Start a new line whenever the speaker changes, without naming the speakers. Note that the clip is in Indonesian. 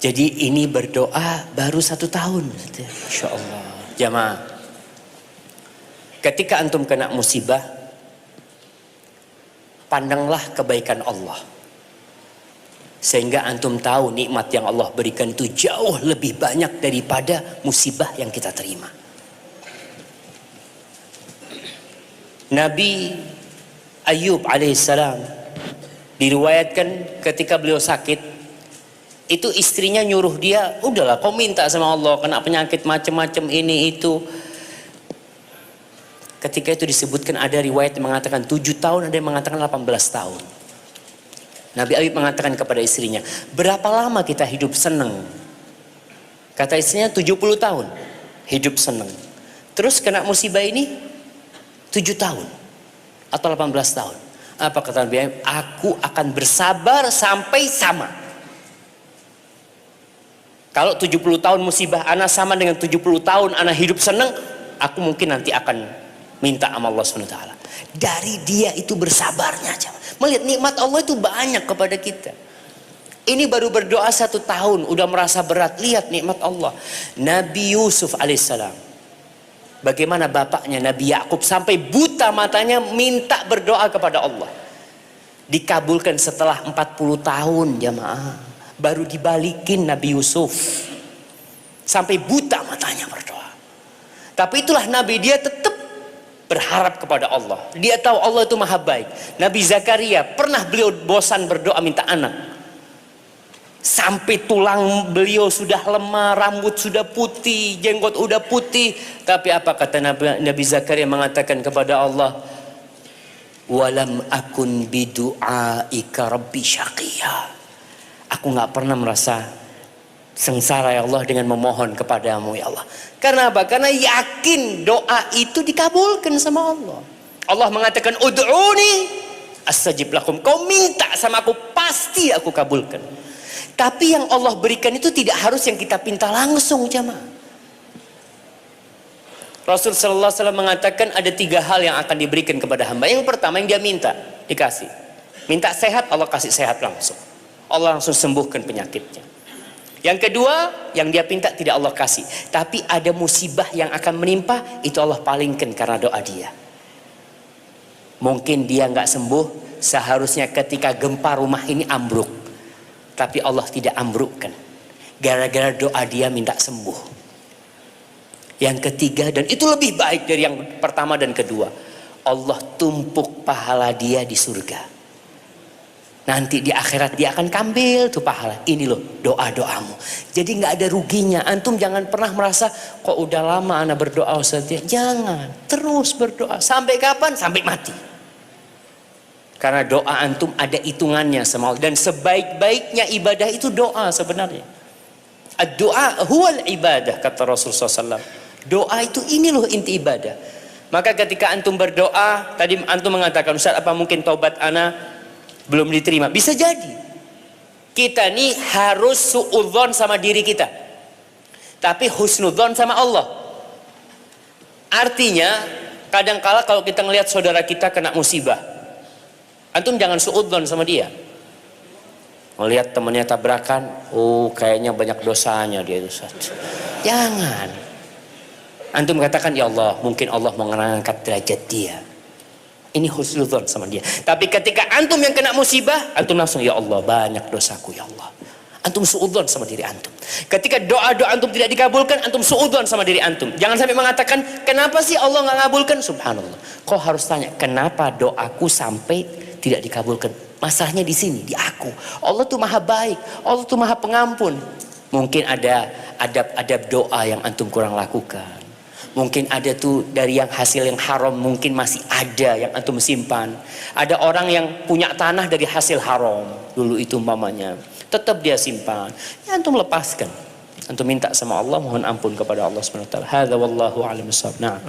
Jadi ini berdoa baru 1 tahun. Insya Allah. Jamaah, ketika antum kena musibah, pandanglah kebaikan Allah. Sehingga antum tahu nikmat yang Allah berikan itu jauh lebih banyak daripada musibah yang kita terima. Nabi Ayub alaihissalam diriwayatkan ketika beliau sakit, itu istrinya nyuruh dia, udahlah kau minta sama Allah, kena penyakit macam-macam ini itu. Ketika itu disebutkan, ada riwayat yang mengatakan 7 tahun, ada yang mengatakan 18 tahun. Nabi Ayub mengatakan kepada istrinya, berapa lama kita hidup senang? Kata istrinya 70 tahun hidup senang. Terus kena musibah ini 7 tahun atau 18 tahun. Apa kata Nabi Ayub? Aku akan bersabar sampai sama. Kalau 70 tahun musibah ana sama dengan 70 tahun ana hidup senang, aku mungkin nanti akan minta sama Allah SWT. Dari dia itu bersabarnya aja. Melihat nikmat Allah itu banyak kepada kita. Ini baru berdoa 1 tahun udah merasa berat. Lihat nikmat Allah. Nabi Yusuf alaihissalam, bagaimana bapaknya Nabi Yakub sampai buta matanya minta berdoa kepada Allah. Dikabulkan setelah 40 tahun jamaah. Baru dibalikin Nabi Yusuf. Sampai buta matanya berdoa. Tapi itulah Nabi, dia tetap berharap kepada Allah. Dia tahu Allah itu maha baik. Nabi Zakaria pernah beliau bosan berdoa minta anak. Sampai tulang beliau sudah lemah, rambut sudah putih, jenggot sudah putih. Tapi apa kata Nabi Zakaria mengatakan kepada Allah? Walam akun bidu'aika rabbi syaqiyya. Aku gak pernah merasa sengsara ya Allah dengan memohon kepadamu ya Allah. Karena apa? Karena yakin doa itu dikabulkan sama Allah. Allah mengatakan ud'uni astajib lakum. Kau minta sama aku, pasti aku kabulkan. Tapi yang Allah berikan itu tidak harus yang kita pinta langsung jamaah. Rasul sallallahu alaihi wasallam mengatakan ada 3 hal yang akan diberikan kepada hamba. Yang pertama yang dia minta, dikasih. Minta sehat, Allah kasih sehat langsung. Allah langsung sembuhkan penyakitnya. Yang kedua, yang dia pinta tidak Allah kasih. Tapi ada musibah yang akan menimpa, itu Allah palingkan karena doa dia. Mungkin dia nggak sembuh, seharusnya ketika gempa rumah ini ambruk. Tapi Allah tidak ambrukkan. Gara-gara doa dia minta sembuh. Yang ketiga, dan itu lebih baik dari yang pertama dan kedua, Allah tumpuk pahala dia di surga. Nanti di akhirat dia akan kambil tuh pahala. Ini loh doa-doamu. Jadi nggak ada ruginya. Antum jangan pernah merasa kok udah lama ana berdoa Ustaz. Jangan, terus berdoa. Sampai kapan? Sampai mati. Karena doa antum ada hitungannya sama Allah. Dan sebaik-baiknya ibadah itu doa sebenarnya. Ad-doa huwal ibadah, kata Rasulullah SAW. Doa itu ini loh inti ibadah. Maka ketika antum berdoa, tadi antum mengatakan, Ustaz apa mungkin taubat ana belum diterima? Bisa jadi. Kita nih harus suudzon sama diri kita, tapi husnudzon sama Allah. Artinya kadangkala kalau kita ngelihat saudara kita kena musibah, antum jangan suudzon sama dia. Melihat temannya tabrakan, oh kayaknya banyak dosanya dia itu. Jangan. Antum katakan, ya Allah, mungkin Allah mau mengangkat derajat dia. Ini husnudzon sama dia. Tapi ketika antum yang kena musibah, antum langsung, ya Allah banyak dosaku ya Allah. Antum suudzon sama diri antum. Ketika doa-doa antum tidak dikabulkan, antum suudzon sama diri antum. Jangan sampai mengatakan, kenapa sih Allah nggak ngabulkan? Subhanallah. Kau harus tanya, kenapa doaku sampai tidak dikabulkan? Masalahnya di sini, di aku. Allah tuh maha baik, Allah tuh maha pengampun. Mungkin ada adab-adab doa yang antum kurang lakukan. Mungkin ada tuh dari yang hasil yang haram, mungkin masih ada yang antum simpan. Ada orang yang punya tanah dari hasil haram dulu itu umpamanya, tetap dia simpan. Ya antum lepaskan. Antum minta sama Allah, mohon ampun kepada Allah Subhanahu wa taala. Hadza wallahu a'lam bissawab. Nah.